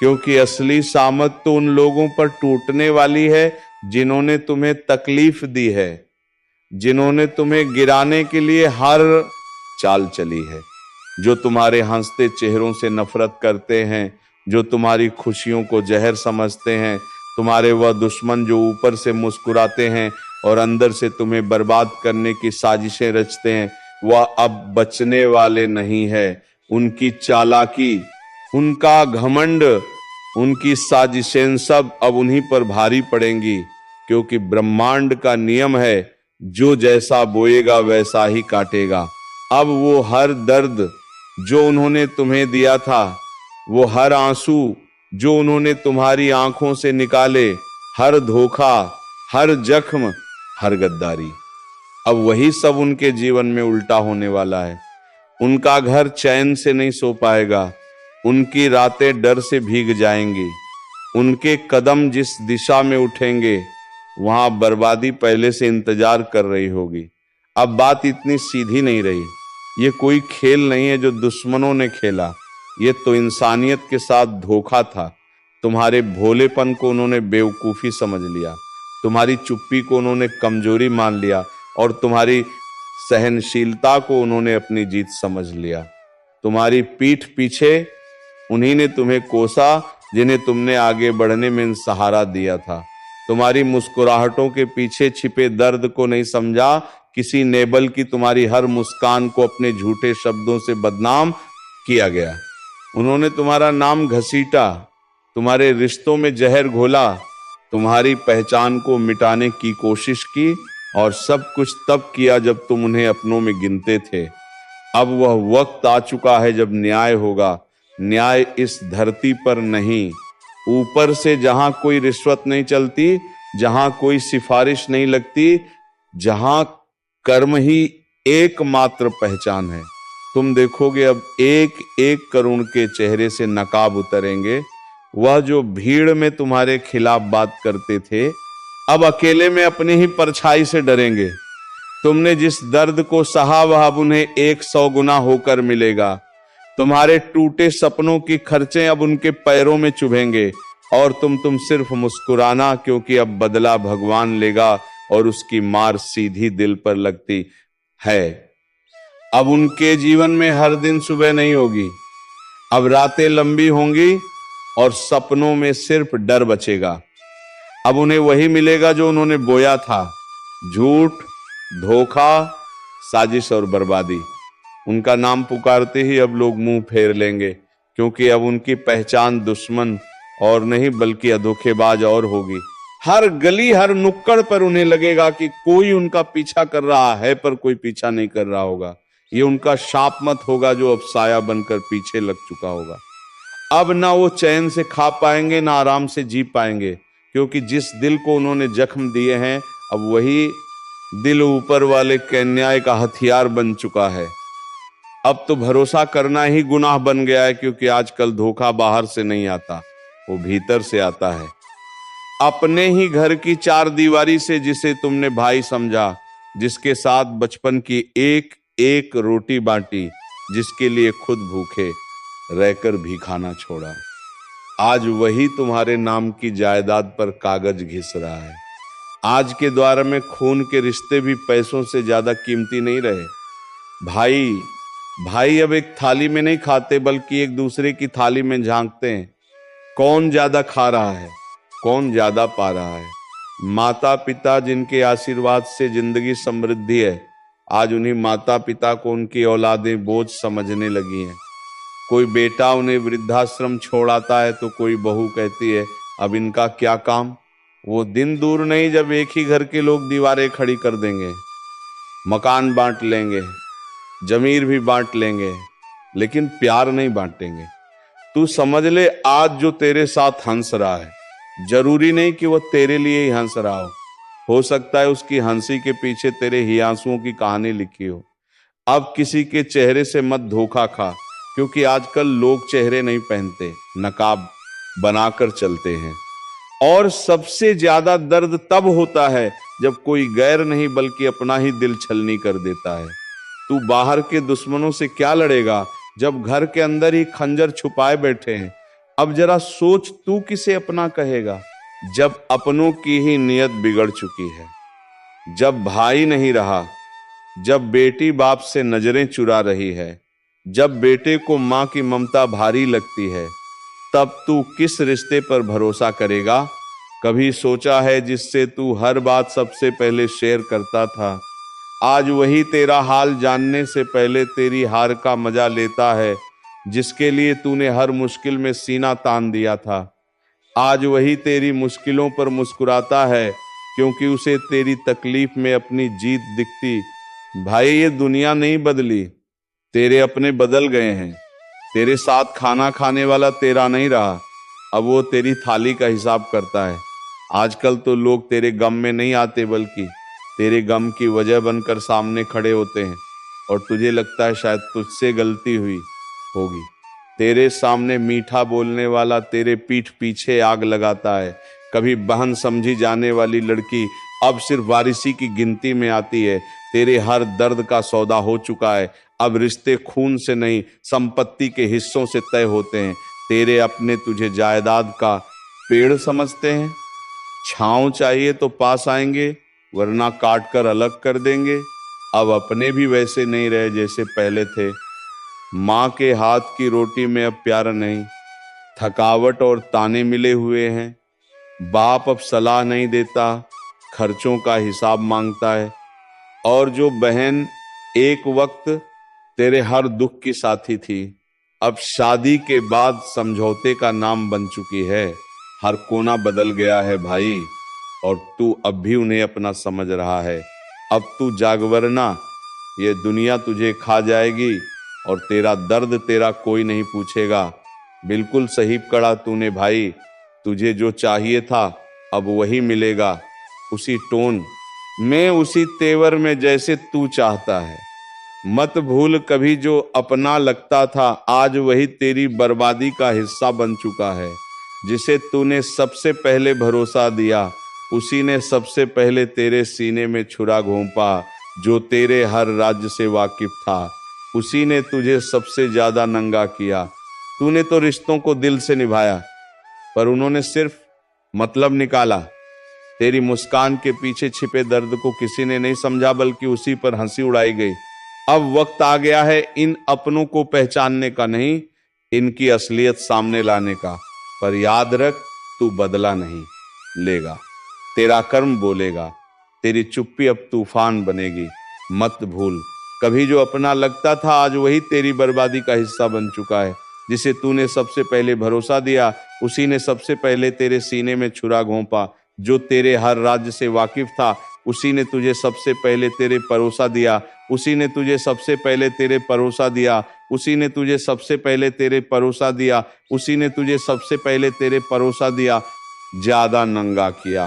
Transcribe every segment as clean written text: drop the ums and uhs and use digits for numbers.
क्योंकि असली शामत तो उन लोगों पर टूटने वाली है जिन्होंने तुम्हें तकलीफ दी है, जिन्होंने तुम्हें गिराने के लिए हर चाल चली है, जो तुम्हारे हंसते चेहरों से नफरत करते हैं, जो तुम्हारी खुशियों को जहर समझते हैं, तुम्हारे वह दुश्मन जो ऊपर से मुस्कुराते हैं और अंदर से तुम्हें बर्बाद करने की साजिशें रचते हैं, वह अब बचने वाले नहीं है। उनकी चालाकी, उनका घमंड, उनकी साजिशें सब अब उन्हीं पर भारी पड़ेंगी, क्योंकि ब्रह्मांड का नियम है, जो जैसा बोएगा वैसा ही काटेगा। अब वो हर दर्द जो उन्होंने तुम्हें दिया था, वो हर आंसू जो उन्होंने तुम्हारी आंखों से निकाले, हर धोखा, हर जख्म, हर गद्दारी, अब वही सब उनके जीवन में उल्टा होने वाला है। उनका घर चैन से नहीं सो पाएगा, उनकी रातें डर से भीग जाएंगी, उनके कदम जिस दिशा में उठेंगे वहां बर्बादी पहले से इंतजार कर रही होगी। अब बात इतनी सीधी नहीं रही, ये कोई खेल नहीं है जो दुश्मनों ने खेला, ये तो इंसानियत के साथ धोखा था। तुम्हारे भोलेपन को उन्होंने बेवकूफ़ी समझ लिया, तुम्हारी चुप्पी को उन्होंने कमजोरी मान लिया और तुम्हारी सहनशीलता को उन्होंने अपनी जीत समझ लिया। तुम्हारी पीठ पीछे उन्हीं ने तुम्हें कोसा जिन्हें तुमने आगे बढ़ने में सहारा दिया था। तुम्हारी मुस्कुराहटों के पीछे छिपे दर्द को नहीं समझा, किसी नेबल की तुम्हारी हर मुस्कान को अपने झूठे शब्दों से बदनाम किया गया। उन्होंने तुम्हारा नाम घसीटा, तुम्हारे रिश्तों में जहर घोला, तुम्हारी पहचान को मिटाने की कोशिश की, और सब कुछ तब किया जब तुम उन्हें अपनों में गिनते थे। अब वह वक्त आ चुका है जब न्याय होगा। न्याय इस धरती पर नहीं, ऊपर से, जहां कोई रिश्वत नहीं चलती, जहां कोई सिफारिश नहीं लगती, जहां कर्म ही एकमात्र पहचान है। तुम देखोगे अब एक एक करुण के चेहरे से नकाब उतरेंगे। वह जो भीड़ में तुम्हारे खिलाफ बात करते थे, अब अकेले में अपनी ही परछाई से डरेंगे। तुमने जिस दर्द को सहा वह अब उन्हें 100 गुना होकर मिलेगा। तुम्हारे टूटे सपनों की खर्चे अब उनके पैरों में चुभेंगे, और तुम सिर्फ मुस्कुराना, क्योंकि अब बदला भगवान लेगा और उसकी मार सीधी दिल पर लगती है। अब उनके जीवन में हर दिन सुबह नहीं होगी, अब रातें लंबी होंगी और सपनों में सिर्फ डर बचेगा। अब उन्हें वही मिलेगा जो उन्होंने बोया था, झूठ, धोखा, साजिश और बर्बादी। उनका नाम पुकारते ही अब लोग मुंह फेर लेंगे, क्योंकि अब उनकी पहचान दुश्मन और नहीं बल्कि अधोखेबाज और होगी। हर गली, हर नुक्कड़ पर उन्हें लगेगा कि कोई उनका पीछा कर रहा है, पर कोई पीछा नहीं कर रहा होगा। ये उनका शाप मत होगा जो अब साया बनकर पीछे लग चुका होगा। अब ना वो चैन से खा पाएंगे, ना आराम से जी पाएंगे, क्योंकि जिस दिल को उन्होंने जख्म दिए हैं, अब वही दिल ऊपर वाले के न्याय का हथियार बन चुका है। अब तो भरोसा करना ही गुनाह बन गया है, क्योंकि आजकल धोखा बाहर से नहीं आता, वो भीतर से आता है। अपने ही घर की चार दीवारी से जिसे तुमने भाई समझा, जिसके साथ बचपन की एक एक रोटी बांटी, जिसके लिए खुद भूखे रहकर भी खाना छोड़ा, आज वही तुम्हारे नाम की जायदाद पर कागज घिस रहा है। आज के द्वार में खून के रिश्ते भी पैसों से ज्यादा कीमती नहीं रहे। भाई अब एक थाली में नहीं खाते, बल्कि एक दूसरे की थाली में झांकते हैं। कौन ज्यादा खा रहा है, कौन ज्यादा पा रहा है। माता पिता जिनके आशीर्वाद से जिंदगी समृद्धि है, आज उन्हीं माता पिता को उनकी औलादें बोझ समझने लगी हैं। कोई बेटा उन्हें वृद्धाश्रम छोड़ आता है तो कोई बहू कहती है अब इनका क्या काम। वो दिन दूर नहीं जब एक ही घर के लोग दीवारें खड़ी कर देंगे, मकान बांट लेंगे, जमीर भी बांट लेंगे, लेकिन प्यार नहीं बांटेंगे। तू समझ ले, आज जो तेरे साथ हंस रहा है, जरूरी नहीं कि वो तेरे लिए ही हंस रहा हो सकता है उसकी हंसी के पीछे तेरे ही आंसुओं की कहानी लिखी हो। अब किसी के चेहरे से मत धोखा खा, क्योंकि आजकल लोग चेहरे नहीं पहनते, नकाब बनाकर चलते हैं। और सबसे ज्यादा दर्द तब होता है जब कोई गैर नहीं बल्कि अपना ही दिल छलनी कर देता है। तू बाहर के दुश्मनों से क्या लड़ेगा जब घर के अंदर ही खंजर छुपाए बैठे हैं। अब जरा सोच, तू किसे अपना कहेगा जब अपनों की ही नीयत बिगड़ चुकी है। जब भाई नहीं रहा, जब बेटी बाप से नजरें चुरा रही है, जब बेटे को मां की ममता भारी लगती है, तब तू किस रिश्ते पर भरोसा करेगा? कभी सोचा है जिससे तू हर बात सबसे पहले शेयर करता था, आज वही तेरा हाल जानने से पहले तेरी हार का मजा लेता है। जिसके लिए तूने हर मुश्किल में सीना तान दिया था, आज वही तेरी मुश्किलों पर मुस्कुराता है, क्योंकि उसे तेरी तकलीफ में अपनी जीत दिखती। भाई, ये दुनिया नहीं बदली, तेरे अपने बदल गए हैं। तेरे साथ खाना खाने वाला तेरा नहीं रहा, अब वो तेरी थाली का हिसाब करता है। आजकल तो लोग तेरे गम में नहीं आते, बल्कि तेरे गम की वजह बनकर सामने खड़े होते हैं, और तुझे लगता है शायद तुझसे गलती हुई होगी। तेरे सामने मीठा बोलने वाला तेरे पीठ पीछे आग लगाता है। कभी बहन समझी जाने वाली लड़की अब सिर्फ वारिसी की गिनती में आती है। तेरे हर दर्द का सौदा हो चुका है, अब रिश्ते खून से नहीं संपत्ति के हिस्सों से तय होते हैं। तेरे अपने तुझे जायदाद का पेड़ समझते हैं, छांव चाहिए तो पास आएंगे, वरना काट कर अलग कर देंगे। अब अपने भी वैसे नहीं रहे जैसे पहले थे। माँ के हाथ की रोटी में अब प्यार नहीं, थकावट और ताने मिले हुए हैं। बाप अब सलाह नहीं देता, खर्चों का हिसाब मांगता है। और जो बहन एक वक्त तेरे हर दुख की साथी थी, अब शादी के बाद समझौते का नाम बन चुकी है। हर कोना बदल गया है भाई, और तू अब भी उन्हें अपना समझ रहा है। अब तू जाग, वरना ये दुनिया तुझे खा जाएगी, और तेरा दर्द तेरा कोई नहीं पूछेगा। बिल्कुल सही कड़ा तूने भाई, तुझे जो चाहिए था अब वही मिलेगा, उसी टोन में, उसी तेवर में जैसे तू चाहता है। मत भूल, कभी जो अपना लगता था आज वही तेरी बर्बादी का हिस्सा बन चुका है। जिसे तूने सबसे पहले भरोसा दिया, उसी ने सबसे पहले तेरे सीने में छुरा घोंपा। जो तेरे हर राज्य से वाकिफ था, उसी ने तुझे सबसे ज्यादा नंगा किया। तूने तो रिश्तों को दिल से निभाया, पर उन्होंने सिर्फ मतलब निकाला। तेरी मुस्कान के पीछे छिपे दर्द को किसी ने नहीं समझा, बल्कि उसी पर हंसी उड़ाई गई। अब वक्त आ गया है इन अपनों को पहचानने का नहीं, इनकी असलियत सामने लाने का। पर याद रख, तू बदला नहीं लेगा, तेरा कर्म बोलेगा। तेरी चुप्पी अब तूफान बनेगी। मत भूल, कभी जो अपना लगता था आज वही तेरी बर्बादी का हिस्सा बन चुका है। जिसे तूने सबसे पहले भरोसा दिया, उसी ने सबसे पहले तेरे सीने में छुरा घोंपा। जो तेरे हर राज्य से वाकिफ था, उसी ने तुझे सबसे पहले तेरे परोसा दिया। उसी ने तुझे सबसे पहले तेरे परोसा दिया। उसी ने तुझे सबसे पहले तेरे परोसा दिया। उसी ने तुझे सबसे पहले तेरे परोसा दिया। ज्यादा नंगा किया।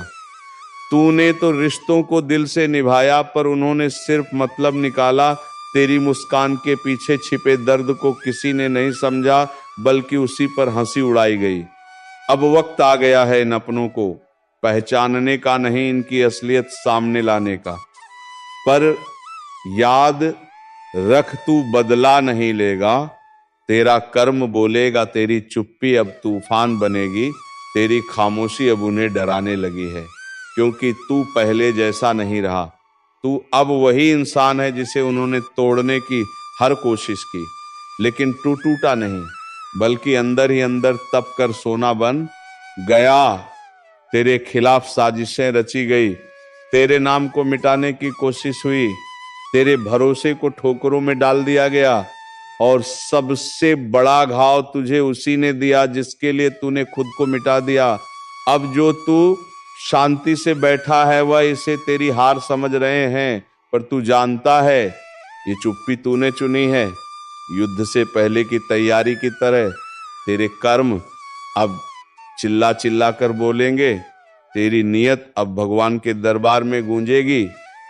तूने तो रिश्तों को दिल से निभाया, पर उन्होंने सिर्फ मतलब निकाला। तेरी मुस्कान के पीछे छिपे दर्द को किसी ने नहीं समझा, बल्कि उसी पर हंसी उड़ाई गई। अब वक्त आ गया है इन अपनों को पहचानने का नहीं, इनकी असलियत सामने लाने का। पर याद रख, तू बदला नहीं लेगा, तेरा कर्म बोलेगा। तेरी चुप्पी अब तूफान बनेगी, तेरी खामोशी अब उन्हें डराने लगी है। क्योंकि तू पहले जैसा नहीं रहा, तू अब वही इंसान है जिसे उन्होंने तोड़ने की हर कोशिश की, लेकिन तू टूटा नहीं, बल्कि अंदर ही अंदर तप कर सोना बन गया। तेरे खिलाफ साजिशें रची गई, तेरे नाम को मिटाने की कोशिश हुई, तेरे भरोसे को ठोकरों में डाल दिया गया, और सबसे बड़ा घाव तुझे उसी ने दिया जिसके लिए तूने खुद को मिटा दिया। अब जो तू शांति से बैठा है, वह इसे तेरी हार समझ रहे हैं, पर तू जानता है ये चुप्पी तूने चुनी है। युद्ध से पहले की तैयारी की तरह तेरे कर्म अब चिल्ला चिल्ला कर बोलेंगे। तेरी नीयत अब भगवान के दरबार में गूंजेगी,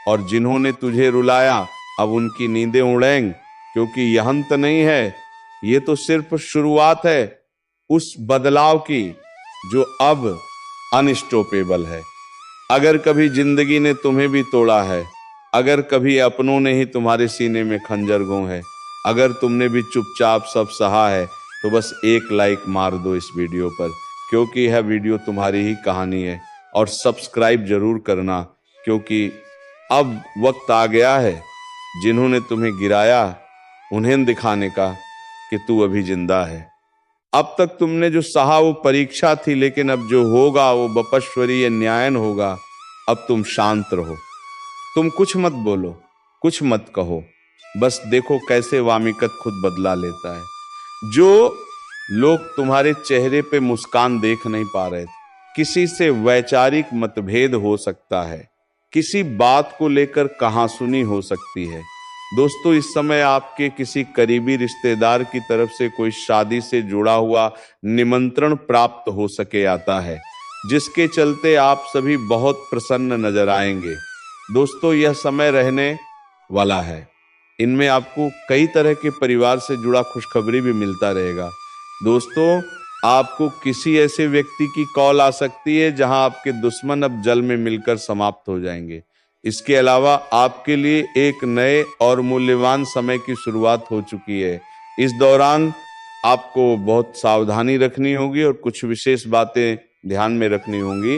और जिन्होंने तुझे रुलाया अब उनकी नींदें उड़ेंगी। क्योंकि यह अंत नहीं है, ये तो सिर्फ शुरुआत है उस बदलाव की जो अब अनस्टॉपेबल है। अगर कभी जिंदगी ने तुम्हें भी तोड़ा है, अगर कभी अपनों ने ही तुम्हारे सीने में खंजर गो है, अगर तुमने भी चुपचाप सब सहा है, तो बस एक लाइक मार दो इस वीडियो पर, क्योंकि यह वीडियो तुम्हारी ही कहानी है। और सब्सक्राइब जरूर करना, क्योंकि अब वक्त आ गया है जिन्होंने तुम्हें गिराया उन्हें दिखाने का कि तू अभी जिंदा है। अब तक तुमने जो सहा वो परीक्षा थी, लेकिन अब जो होगा वो बपश्वरीय न्यायन होगा। अब तुम शांत रहो, तुम कुछ मत बोलो, कुछ मत कहो, बस देखो कैसे वामिकत खुद बदला लेता है। जो लोग तुम्हारे चेहरे पे मुस्कान देख नहीं पा रहे थे, किसी से वैचारिक मतभेद हो सकता है, किसी बात को लेकर कहासुनी हो सकती है। दोस्तों, इस समय आपके किसी करीबी रिश्तेदार की तरफ से कोई शादी से जुड़ा हुआ निमंत्रण प्राप्त हो सके आता है, जिसके चलते आप सभी बहुत प्रसन्न नजर आएंगे। दोस्तों, यह समय रहने वाला है, इनमें आपको कई तरह के परिवार से जुड़ा खुशखबरी भी मिलता रहेगा। दोस्तों, आपको किसी ऐसे व्यक्ति की कॉल आ सकती है जहां आपके दुश्मन अब जल में मिलकर समाप्त हो जाएंगे। इसके अलावा आपके लिए एक नए और मूल्यवान समय की शुरुआत हो चुकी है। इस दौरान आपको बहुत सावधानी रखनी होगी और कुछ विशेष बातें ध्यान में रखनी होंगी।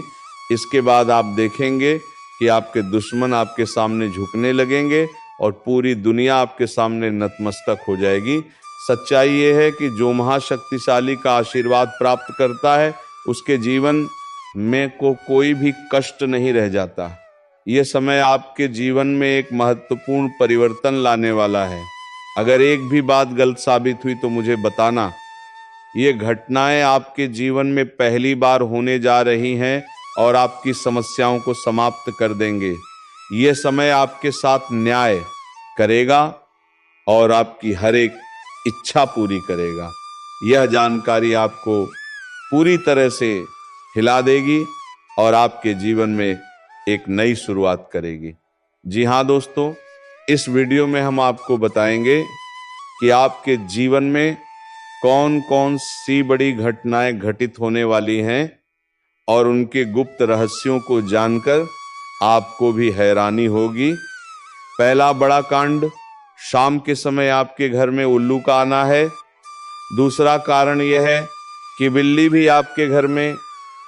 इसके बाद आप देखेंगे कि आपके दुश्मन आपके सामने झुकने लगेंगे और पूरी दुनिया आपके सामने नतमस्तक हो जाएगी। सच्चाई ये है कि जो महाशक्तिशाली का आशीर्वाद प्राप्त करता है, उसके जीवन में कोई भी कष्ट नहीं रह जाता। ये समय आपके जीवन में एक महत्वपूर्ण परिवर्तन लाने वाला है। अगर एक भी बात गलत साबित हुई तो मुझे बताना। ये घटनाएं आपके जीवन में पहली बार होने जा रही हैं और आपकी समस्याओं को समाप्त कर देंगे। ये समय आपके साथ न्याय करेगा और आपकी हर एक इच्छा पूरी करेगा। यह जानकारी आपको पूरी तरह से हिला देगी और आपके जीवन में एक नई शुरुआत करेगी। जी हाँ दोस्तों, इस वीडियो में हम आपको बताएंगे कि आपके जीवन में कौन कौन सी बड़ी घटनाएं घटित होने वाली हैं और उनके गुप्त रहस्यों को जानकर आपको भी हैरानी होगी। पहला बड़ा कांड, शाम के समय आपके घर में उल्लू का आना है। दूसरा कारण यह है कि बिल्ली भी आपके घर में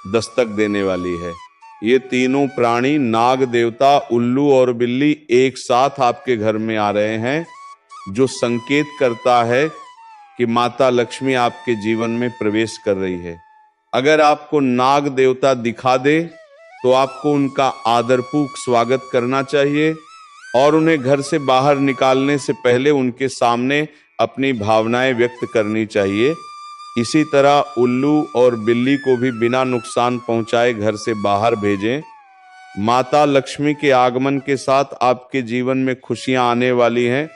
दस्तक देने वाली है। ये तीनों प्राणी, नाग देवता, उल्लू और बिल्ली, एक साथ आपके घर में आ रहे हैं, जो संकेत करता है कि माता लक्ष्मी आपके जीवन में प्रवेश कर रही है। अगर आपको नाग देवता दिखा दे तो आपको उनका आदरपूर्वक स्वागत करना चाहिए और उन्हें घर से बाहर निकालने से पहले उनके सामने अपनी भावनाएं व्यक्त करनी चाहिए। इसी तरह उल्लू और बिल्ली को भी बिना नुकसान पहुंचाए घर से बाहर भेजें। माता लक्ष्मी के आगमन के साथ आपके जीवन में खुशियां आने वाली हैं,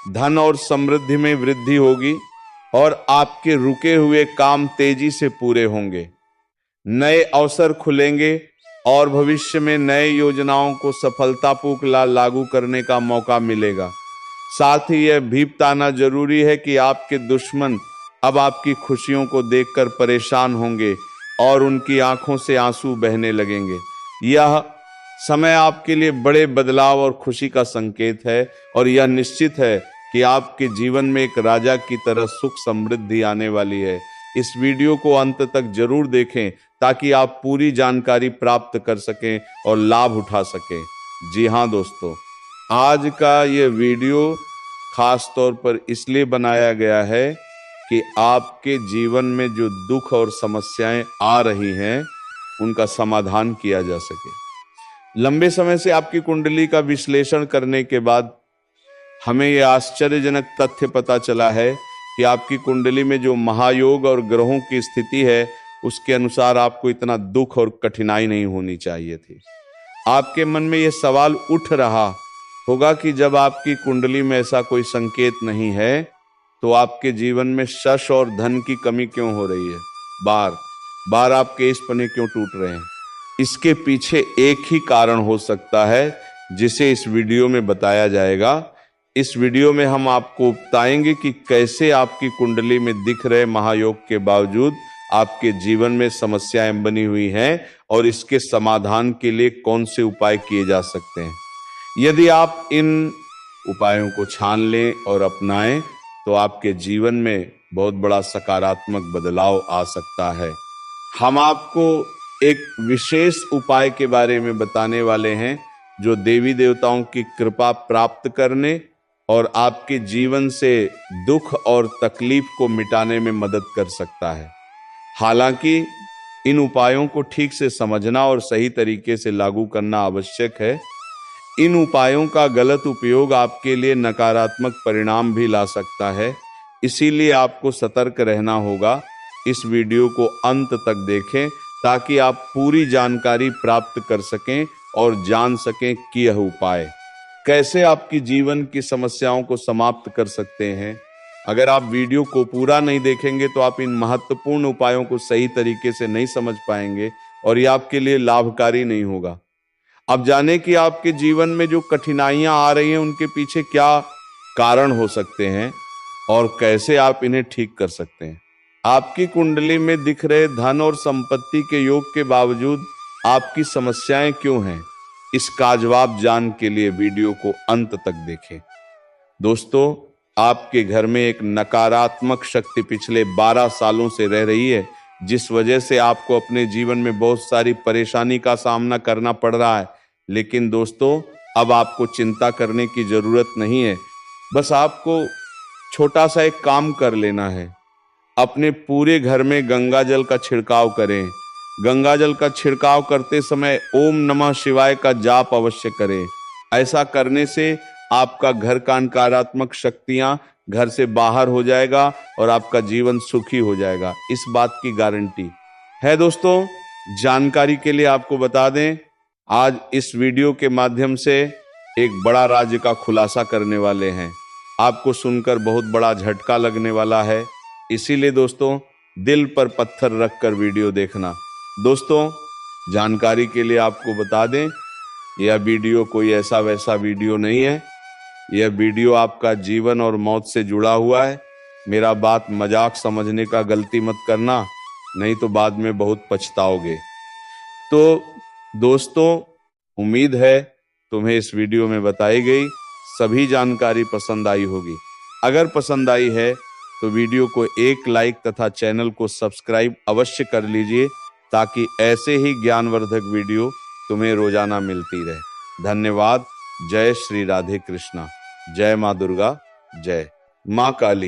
धन और समृद्धि में वृद्धि होगी और आपके रुके हुए काम तेजी से पूरे होंगे। नए अवसर खुलेंगे और भविष्य में नए योजनाओं को सफलतापूर्वक लागू करने का मौका मिलेगा। साथ ही यह भी बताना जरूरी है कि आपके दुश्मन अब आपकी खुशियों को देखकर परेशान होंगे और उनकी आंखों से आंसू बहने लगेंगे। यह समय आपके लिए बड़े बदलाव और खुशी का संकेत है और यह निश्चित है कि आपके जीवन में एक राजा की तरह सुख समृद्धि आने वाली है। इस वीडियो को अंत तक जरूर देखें ताकि आप पूरी जानकारी प्राप्त कर सकें और लाभ उठा सकें। जी हाँ दोस्तों, आज का ये वीडियो खास तौर पर इसलिए बनाया गया है कि आपके जीवन में जो दुख और समस्याएं आ रही हैं उनका समाधान किया जा सके। लंबे समय से आपकी कुंडली का विश्लेषण करने के बाद हमें यह आश्चर्यजनक तथ्य पता चला है कि आपकी कुंडली में जो महायोग और ग्रहों की स्थिति है उसके अनुसार आपको इतना दुख और कठिनाई नहीं होनी चाहिए थी। आपके मन में यह सवाल उठ रहा होगा कि जब आपकी कुंडली में ऐसा कोई संकेत नहीं है तो आपके जीवन में यश और धन की कमी क्यों हो रही है, बार बार आपके इस पन्ने क्यों टूट रहे हैं। इसके पीछे एक ही कारण हो सकता है जिसे इस वीडियो में बताया जाएगा। इस वीडियो में हम आपको बताएंगे कि कैसे आपकी कुंडली में दिख रहे महायोग के बावजूद आपके जीवन में समस्याएं बनी हुई हैं और इसके समाधान के लिए कौन से उपाय किए जा सकते हैं। यदि आप इन उपायों को छान लें और अपनाएं तो आपके जीवन में बहुत बड़ा सकारात्मक बदलाव आ सकता है। हम आपको एक विशेष उपाय के बारे में बताने वाले हैं जो देवी देवताओं की कृपा प्राप्त करने और आपके जीवन से दुख और तकलीफ को मिटाने में मदद कर सकता है। हालांकि इन उपायों को ठीक से समझना और सही तरीके से लागू करना आवश्यक है। इन उपायों का गलत उपयोग आपके लिए नकारात्मक परिणाम भी ला सकता है, इसीलिए आपको सतर्क रहना होगा। इस वीडियो को अंत तक देखें ताकि आप पूरी जानकारी प्राप्त कर सकें और जान सकें कि यह उपाय कैसे आपकी जीवन की समस्याओं को समाप्त कर सकते हैं। अगर आप वीडियो को पूरा नहीं देखेंगे तो आप इन महत्वपूर्ण उपायों को सही तरीके से नहीं समझ पाएंगे और ये आपके लिए लाभकारी नहीं होगा। अब जाने कि आपके जीवन में जो कठिनाइयां आ रही हैं उनके पीछे क्या कारण हो सकते हैं और कैसे आप इन्हें ठीक कर सकते हैं। आपकी कुंडली में दिख रहे धन और संपत्ति के योग के बावजूद आपकी समस्याएं क्यों हैं, इसका जवाब जानने के लिए वीडियो को अंत तक देखें। दोस्तों, आपके घर में एक नकारात्मक शक्ति पिछले 12 सालों से रह रही है, जिस वजह से आपको अपने जीवन में बहुत सारी परेशानी का सामना करना पड़ रहा है। लेकिन दोस्तों, अब आपको चिंता करने की जरूरत नहीं है। बस आपको छोटा सा एक काम कर लेना है। अपने पूरे घर में गंगा जल का छिड़काव करें। गंगा जल का छिड़काव करते समय ओम नमः शिवाय का जाप अवश्य करें। ऐसा करने से आपका घर का नकारात्मक शक्तियां घर से बाहर हो जाएगा और आपका जीवन सुखी हो जाएगा, इस बात की गारंटी है। दोस्तों, जानकारी के लिए आपको बता दें, आज इस वीडियो के माध्यम से एक बड़ा राज का खुलासा करने वाले हैं। आपको सुनकर बहुत बड़ा झटका लगने वाला है, इसीलिए दोस्तों दिल पर पत्थर रखकर वीडियो देखना। दोस्तों, जानकारी के लिए आपको बता दें, यह वीडियो कोई ऐसा वैसा वीडियो नहीं है। यह वीडियो आपका जीवन और मौत से जुड़ा हुआ है। मेरा बात मजाक समझने का गलती मत करना, नहीं तो बाद में बहुत पछताओगे। तो दोस्तों, उम्मीद है तुम्हें इस वीडियो में बताई गई सभी जानकारी पसंद आई होगी। अगर पसंद आई है तो वीडियो को एक लाइक तथा चैनल को सब्सक्राइब अवश्य कर लीजिए ताकि ऐसे ही ज्ञानवर्धक वीडियो तुम्हें रोजाना मिलती रहे। धन्यवाद। जय श्री राधे कृष्णा। जय माँ दुर्गा। जय माँ काली।